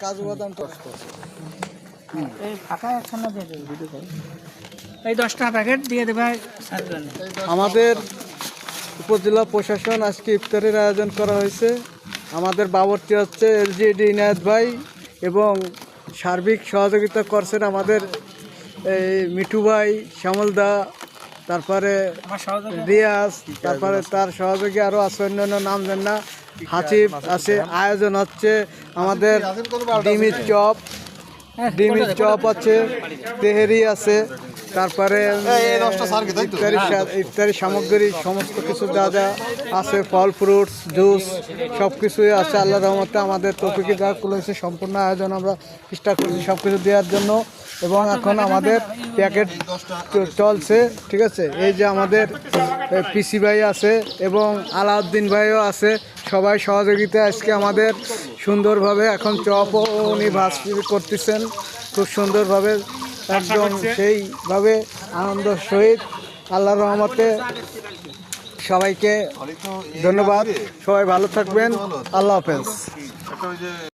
কাজু বাদাম এই 10 টাকা প্যাকেট দিয়ে দেবে। আমাদের উপজেলা প্রশাসন আজকে ইফতারের আয়োজন করা হয়েছে। আমাদের বাবরটি হচ্ছে এলজিডি ইনায়েত ভাই এবং সার্বিক সহযোগিতা করছেন আমাদের এই মিঠু ভাই, শ্যামলদা, তারপরে রিয়াজ, তারপরে তার সহযোগী আরও আছে, অন্যান্য নাম জান না, হাসিব আছে। আয়োজন হচ্ছে আমাদের ডিমির চপ আছে, তেহেরি আছে, তারপরে ইফতারি সামগ্রী সমস্ত কিছু যা যা আছে, ফল ফ্রুটস জুস সব কিছুই আছে। আল্লাহ রহমতে আমাদের তৌফিকে যা খুলেছে সম্পূর্ণ আয়োজন আমরা চেষ্টা করছি সব কিছু দেওয়ার জন্য। এবং এখন আমাদের প্যাকেট চলছে, ঠিক আছে। এই যে আমাদের পিসি ভাই আছে এবং আলাউদ্দিন ভাইও আছে, সবাই সহযোগিতা আজকে আমাদের সুন্দরভাবে এখন চপও উনি ভাজ করতেছেন খুব সুন্দরভাবে, একদম সেইভাবে আনন্দ সহিত। আল্লাহর রহমতে সবাইকে ধন্যবাদ, সবাই ভালো থাকবেন, আল্লাহ হাফেজ।